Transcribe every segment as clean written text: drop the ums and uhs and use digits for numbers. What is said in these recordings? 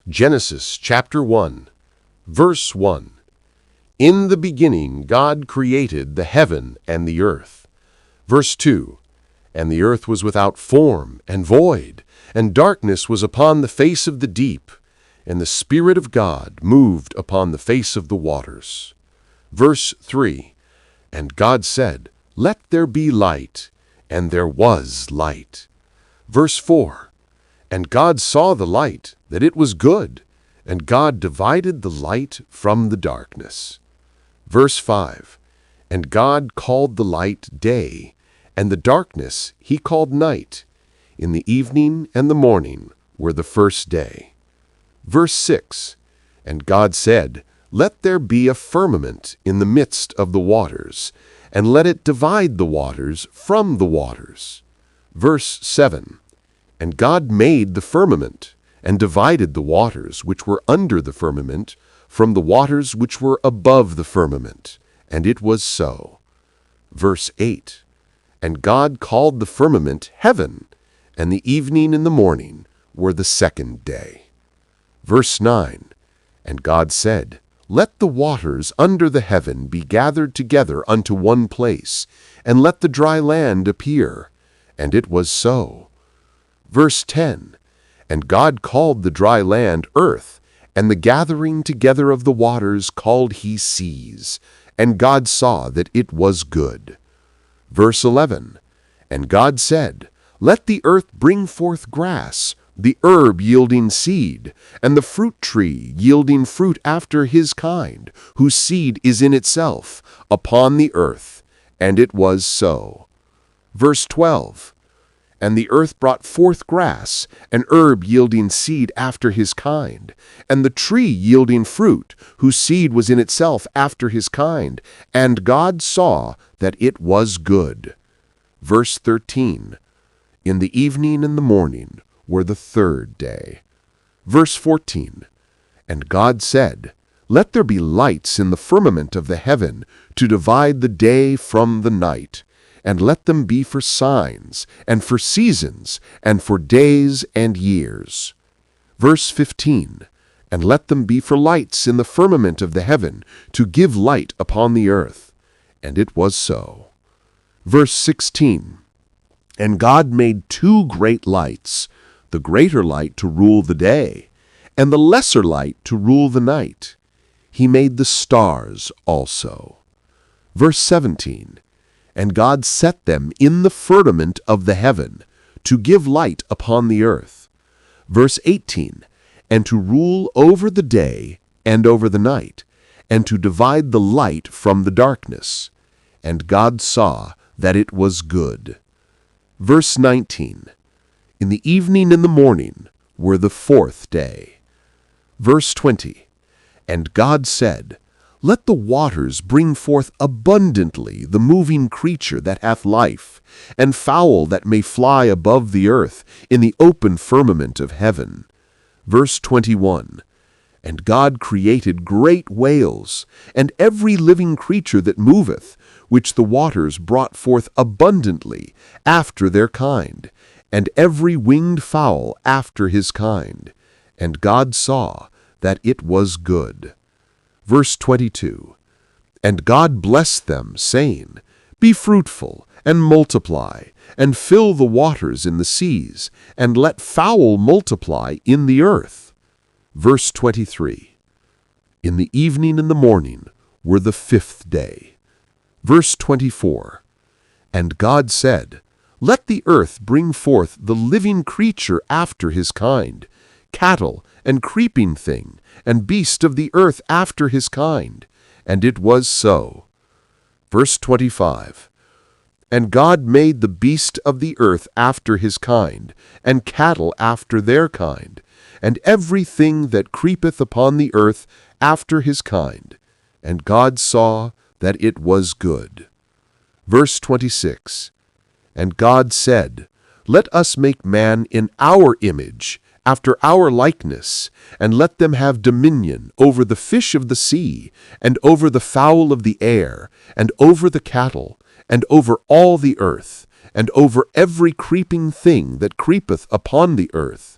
Genesis chapter 1, verse 1. In the beginning God created the heaven and the earth. Verse 2. And the earth was without form and void, and darkness was upon the face of the deep, and the Spirit of God moved upon the face of the waters. Verse 3. And God said, Let there be light, and there was light. Verse 4. And God saw the light, that it was good, and God divided the light from the darkness. Verse 5. And God called the light day, and the darkness he called night. In the evening and the morning were the first day. Verse 6. And God said, Let there be a firmament in the midst of the waters, and let it divide the waters from the waters. Verse 7. And God made the firmament, and divided the waters which were under the firmament from the waters which were above the firmament. And it was so. Verse 8. And God called the firmament heaven, and the evening and the morning were the second day. Verse 9. And God said, Let the waters under the heaven be gathered together unto one place, and let the dry land appear. And it was so. Verse 10. And God called the dry land earth, and the gathering together of the waters called he seas. And God saw that it was good. Verse 11. And God said, Let the earth bring forth grass, the herb yielding seed, and the fruit tree yielding fruit after his kind, whose seed is in itself, upon the earth. And it was so. Verse 12. And the earth brought forth grass, an herb yielding seed after his kind, and the tree yielding fruit, whose seed was in itself after his kind. And God saw that it was good. Verse 13. In the evening and the morning were the third day. Verse 14. And God said, Let there be lights in the firmament of the heaven, to divide the day from the night, and let them be for signs, and for seasons, and for days and years. Verse 15. And let them be for lights in the firmament of the heaven, to give light upon the earth. And it was so. Verse 16. And God made two great lights, the greater light to rule the day, and the lesser light to rule the night. He made the stars also. Verse 17. And God set them in the firmament of the heaven, to give light upon the earth. Verse 18. And to rule over the day and over the night, and to divide the light from the darkness. And God saw that it was good. Verse 19. In the evening and the morning were the fourth day. Verse 20. And God said, Let the waters bring forth abundantly the moving creature that hath life, and fowl that may fly above the earth in the open firmament of heaven. Verse 21. And God created great whales, and every living creature that moveth, which the waters brought forth abundantly after their kind, and every winged fowl after his kind. And God saw that it was good. Verse 22. And God blessed them, saying, Be fruitful, and multiply, and fill the waters in the seas, and let fowl multiply in the earth. Verse 23. In the evening and the morning were the fifth day. Verse 24. And God said, Let the earth bring forth the living creature after his kind, cattle, and creeping thing, and beast of the earth after his kind. And it was so. Verse 25. And God made the beast of the earth after his kind, and cattle after their kind, and everything that creepeth upon the earth after his kind. And God saw that it was good. Verse 26. And God said, Let us make man in our image, after our likeness, and let them have dominion over the fish of the sea, and over the fowl of the air, and over the cattle, and over all the earth, and over every creeping thing that creepeth upon the earth.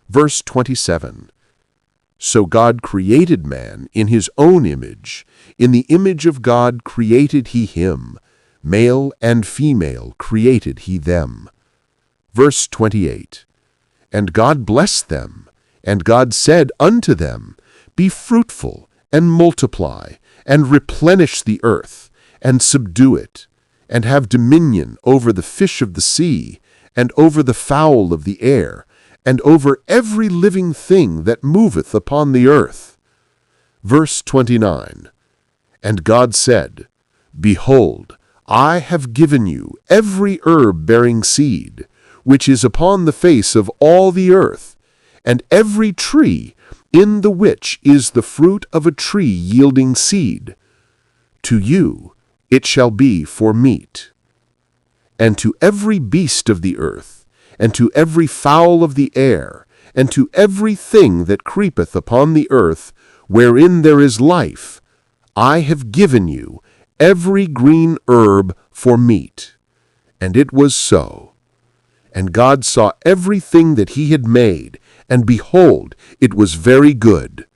Verse 27. So God created man in his own image. In the image of God created he him. Male and female created he them. Verse 28. And God blessed them, and God said unto them, Be fruitful, and multiply, and replenish the earth, and subdue it, and have dominion over the fish of the sea, and over the fowl of the air, and over every living thing that moveth upon the earth. Verse 29. And God said, Behold, I have given you every herb bearing seed, which is upon the face of all the earth, and every tree in the which is the fruit of a tree yielding seed. To you it shall be for meat. And to every beast of the earth, and to every fowl of the air, and to every thing that creepeth upon the earth, wherein there is life, I have given you every green herb for meat. And it was so. And God saw everything that he had made, and behold, it was very good.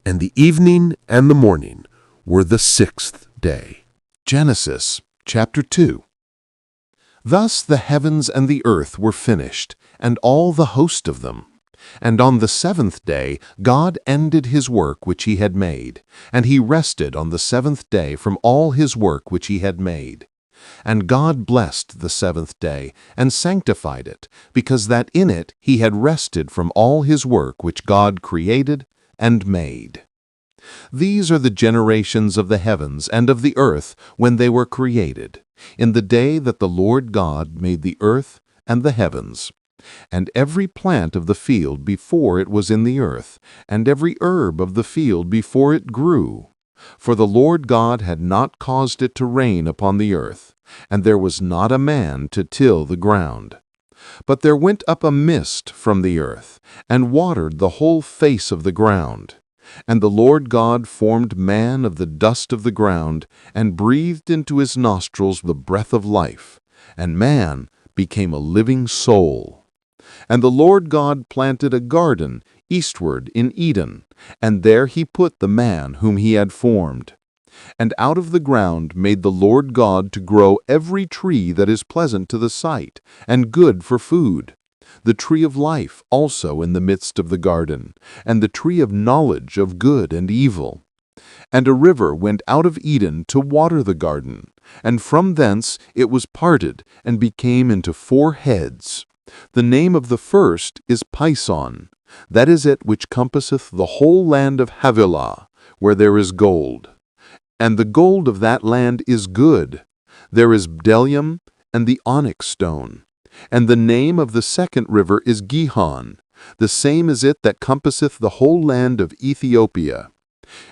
And the evening and the morning were the sixth day. Genesis chapter 2. Thus the heavens and the earth were finished, and all the host of them. And on the seventh day God ended his work which he had made, and he rested on the seventh day from all his work which he had made. And God blessed the seventh day, and sanctified it, because that in it he had rested from all his work which God created and made. These are the generations of the heavens and of the earth when they were created, in the day that the Lord God made the earth and the heavens, and every plant of the field before it was in the earth, and every herb of the field before it grew. For the Lord God had not caused it to rain upon the earth, and there was not a man to till the ground. But there went up a mist from the earth, and watered the whole face of the ground. And the Lord God formed man of the dust of the ground, and breathed into his nostrils the breath of life, and man became a living soul. And the Lord God planted a garden eastward in Eden, and there he put the man whom he had formed. And out of the ground made the Lord God to grow every tree that is pleasant to the sight, and good for food, the tree of life also in the midst of the garden, and the tree of knowledge of good and evil. And a river went out of Eden to water the garden, and from thence it was parted, and became into 4 heads. The name of the first is Pison, that is it which compasseth the whole land of Havilah, where there is gold. And the gold of that land is good. There is bdellium and the onyx stone. And the name of the second river is Gihon, the same is it that compasseth the whole land of Ethiopia.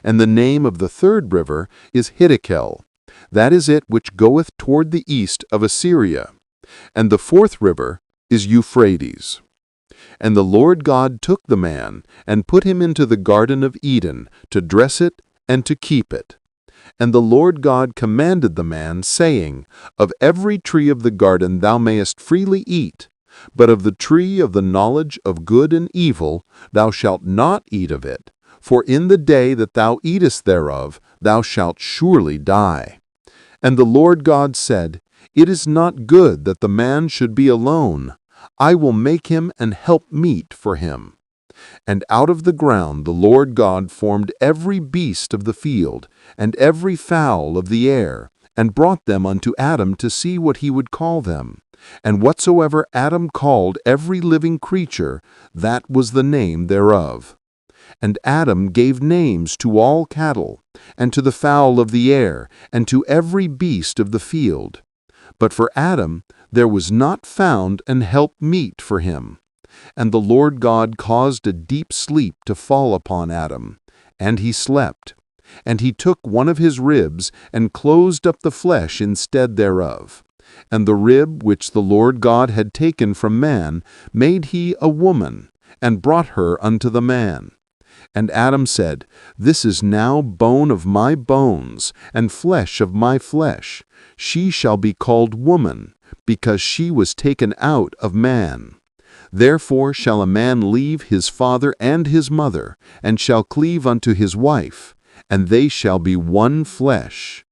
And the name of the third river is Hiddekel, that is it which goeth toward the east of Assyria. And the fourth river is Euphrates. And the Lord God took the man, and put him into the garden of Eden, to dress it and to keep it. And the Lord God commanded the man, saying, Of every tree of the garden thou mayest freely eat, but of the tree of the knowledge of good and evil thou shalt not eat of it, for in the day that thou eatest thereof thou shalt surely die. And the Lord God said, It is not good that the man should be alone. I will make him an helpmeet for him. And out of the ground the Lord God formed every beast of the field, and every fowl of the air, and brought them unto Adam to see what he would call them. And whatsoever Adam called every living creature, that was the name thereof. And Adam gave names to all cattle, and to the fowl of the air, and to every beast of the field. But for Adam there was not found an helpmeet for him. And the Lord God caused a deep sleep to fall upon Adam, and he slept. And he took one of his ribs, and closed up the flesh instead thereof. And the rib which the Lord God had taken from man made he a woman, and brought her unto the man. And Adam said, This is now bone of my bones, and flesh of my flesh. She shall be called woman, because she was taken out of man. Therefore shall a man leave his father and his mother, and shall cleave unto his wife, and they shall be one flesh.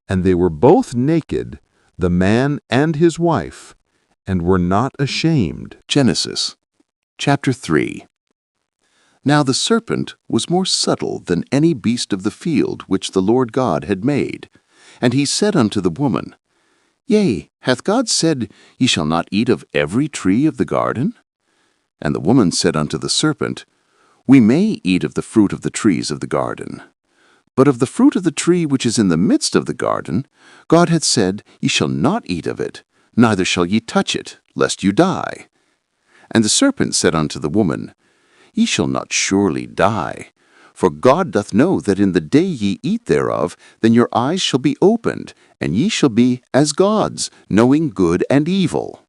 And they were both naked, the man and his wife, and were not ashamed. Genesis chapter 3. Now the serpent was more subtle than any beast of the field which the Lord God had made. And he said unto the woman, Yea, hath God said, Ye shall not eat of every tree of the garden? And the woman said unto the serpent, We may eat of the fruit of the trees of the garden. But of the fruit of the tree which is in the midst of the garden, God hath said, Ye shall not eat of it, neither shall ye touch it, lest you die. And the serpent said unto the woman, Ye shall not surely die. For God doth know that in the day ye eat thereof, then your eyes shall be opened, and ye shall be as gods, knowing good and evil.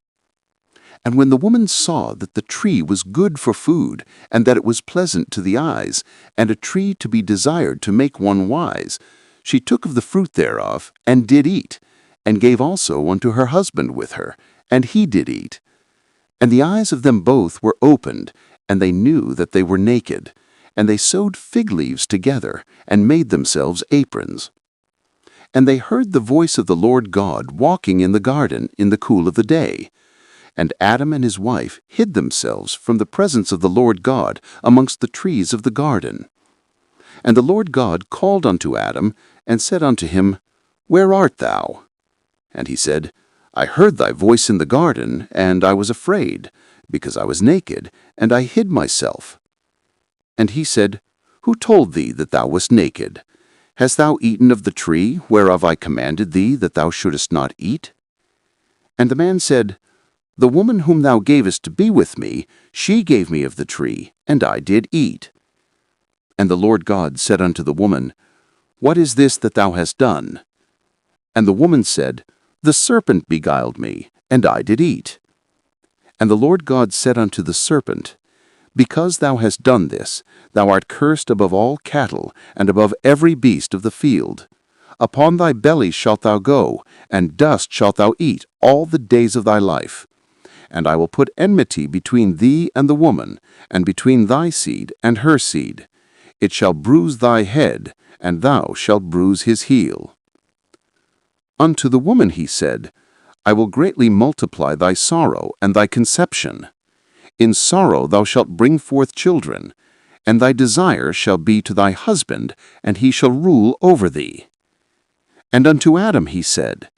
And when the woman saw that the tree was good for food, and that it was pleasant to the eyes, and a tree to be desired to make one wise, she took of the fruit thereof, and did eat, and gave also unto her husband with her, and he did eat. And the eyes of them both were opened, and they knew that they were naked. And they sewed fig leaves together, and made themselves aprons. And they heard the voice of the Lord God walking in the garden in the cool of the day. And Adam and his wife hid themselves from the presence of the Lord God amongst the trees of the garden. And the Lord God called unto Adam, and said unto him, Where art thou? And he said, I heard thy voice in the garden, and I was afraid, because I was naked, and I hid myself. And he said, Who told thee that thou wast naked? Hast thou eaten of the tree whereof I commanded thee that thou shouldest not eat? And the man said, The woman whom thou gavest to be with me, she gave me of the tree, and I did eat. And the Lord God said unto the woman, What is this that thou hast done? And the woman said, The serpent beguiled me, and I did eat. And the Lord God said unto the serpent, Because thou hast done this, thou art cursed above all cattle, and above every beast of the field. Upon thy belly shalt thou go, and dust shalt thou eat all the days of thy life. And I will put enmity between thee and the woman, and between thy seed and her seed. It shall bruise thy head, and thou shalt bruise his heel. Unto the woman he said, I will greatly multiply thy sorrow and thy conception. In sorrow thou shalt bring forth children, and thy desire shall be to thy husband, and he shall rule over thee. And unto Adam he said,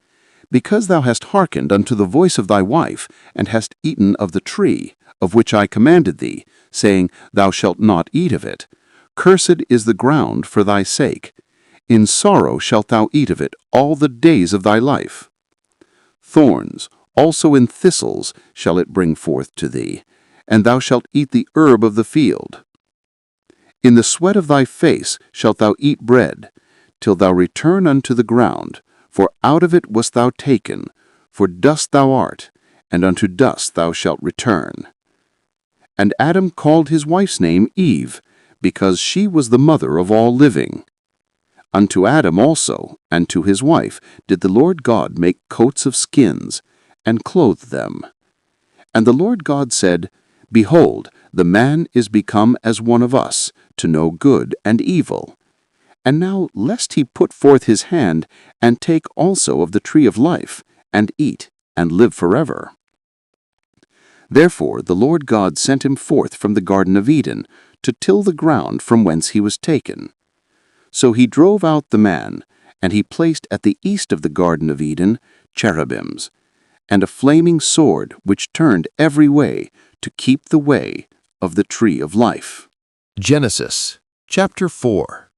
Because thou hast hearkened unto the voice of thy wife, and hast eaten of the tree, of which I commanded thee, saying, Thou shalt not eat of it, cursed is the ground for thy sake. In sorrow shalt thou eat of it all the days of thy life. Thorns, also in thistles, shall it bring forth to thee, and thou shalt eat the herb of the field. In the sweat of thy face shalt thou eat bread, till thou return unto the ground, for out of it wast thou taken, for dust thou art, and unto dust thou shalt return. And Adam called his wife's name Eve, because she was the mother of all living. Unto Adam also, and to his wife, did the Lord God make coats of skins, and clothe them. And the Lord God said, Behold, the man is become as one of us, to know good and evil. And now lest he put forth his hand, and take also of the tree of life, and eat, and live forever. Therefore the Lord God sent him forth from the Garden of Eden, to till the ground from whence he was taken. So he drove out the man, and he placed at the east of the Garden of Eden cherubims, and a flaming sword which turned every way to keep the way of the tree of life. Genesis chapter 4.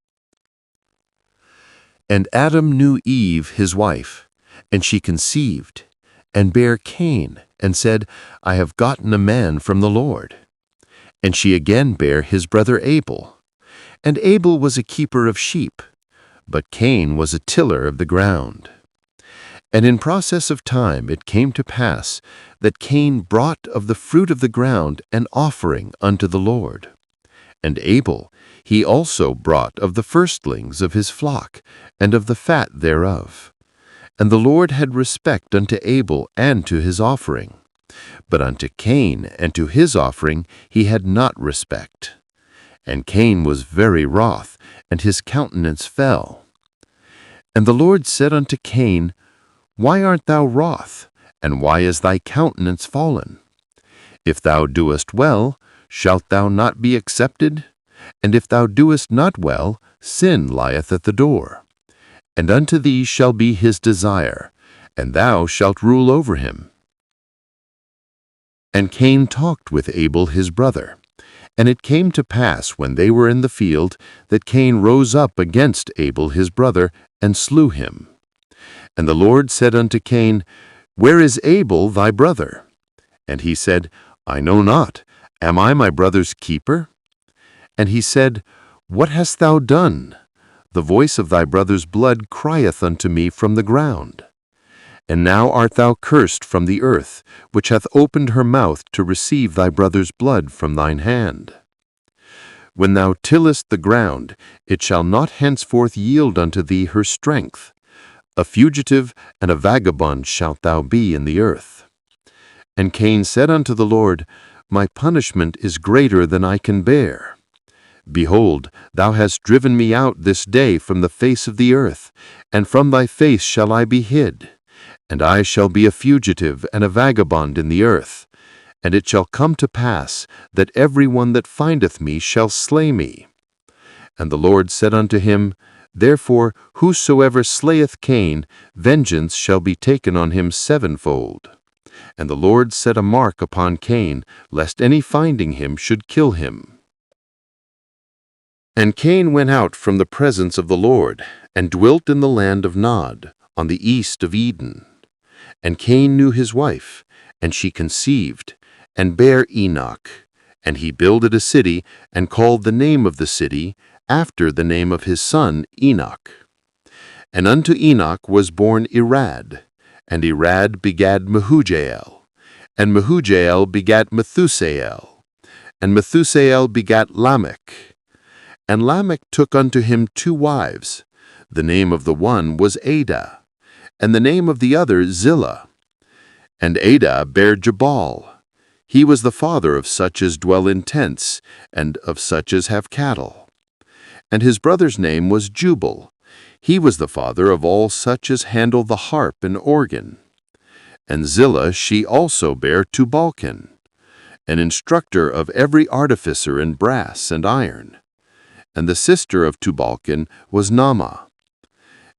And Adam knew Eve his wife, and she conceived, and bare Cain, and said, I have gotten a man from the Lord. And she again bare his brother Abel. And Abel was a keeper of sheep, but Cain was a tiller of the ground. And in process of time it came to pass that Cain brought of the fruit of the ground an offering unto the Lord. And Abel he also brought of the firstlings of his flock, and of the fat thereof. And the Lord had respect unto Abel and to his offering. But unto Cain and to his offering he had not respect. And Cain was very wroth, and his countenance fell. And the Lord said unto Cain, Why art thou wroth, and why is thy countenance fallen? If thou doest well, shalt thou not be accepted? And if thou doest not well, sin lieth at the door. And unto thee shall be his desire, and thou shalt rule over him. And Cain talked with Abel his brother. And it came to pass, when they were in the field, that Cain rose up against Abel his brother, and slew him. And the Lord said unto Cain, Where is Abel thy brother? And he said, I know not. Am I my brother's keeper? And he said, What hast thou done? The voice of thy brother's blood crieth unto me from the ground. And now art thou cursed from the earth, which hath opened her mouth to receive thy brother's blood from thine hand. When thou tillest the ground, it shall not henceforth yield unto thee her strength. A fugitive and a vagabond shalt thou be in the earth. And Cain said unto the Lord, My punishment is greater than I can bear. Behold, thou hast driven me out this day from the face of the earth, and from thy face shall I be hid. And I shall be a fugitive and a vagabond in the earth. And it shall come to pass that every one that findeth me shall slay me. And the Lord said unto him, Therefore whosoever slayeth Cain, vengeance shall be taken on him sevenfold. And the Lord set a mark upon Cain, lest any finding him should kill him. And Cain went out from the presence of the Lord, and dwelt in the land of Nod, on the east of Eden. And Cain knew his wife, and she conceived, and bare Enoch. And he builded a city, and called the name of the city, after the name of his son Enoch. And unto Enoch was born Irad, and Irad begat Mehujael, and Mehujael begat Methusael, and Methusael begat Lamech. And Lamech took unto him 2 wives. The name of the one was Adah, and the name of the other Zillah. And Adah bare Jabal. He was the father of such as dwell in tents, and of such as have cattle. And his brother's name was Jubal. He was the father of all such as handle the harp and organ. And Zillah she also bare Tubalcain, an instructor of every artificer in brass and iron. And the sister of Tubalcain was Naamah.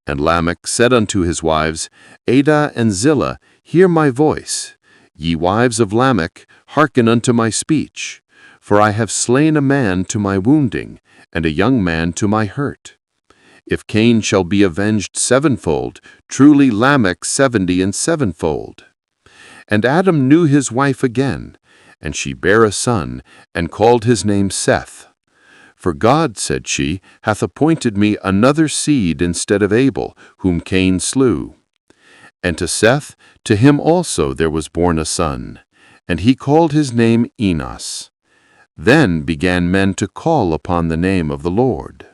And Lamech said unto his wives, Adah and Zillah, hear my voice. Ye wives of Lamech, hearken unto my speech. For I have slain a man to my wounding, and a young man to my hurt. If Cain shall be avenged sevenfold, truly Lamech 70 and sevenfold. And Adam knew his wife again, and she bare a son, and called his name Seth. For God, said she, hath appointed me another seed instead of Abel, whom Cain slew. And to Seth, to him also there was born a son, and he called his name Enos. Then began men to call upon the name of the Lord.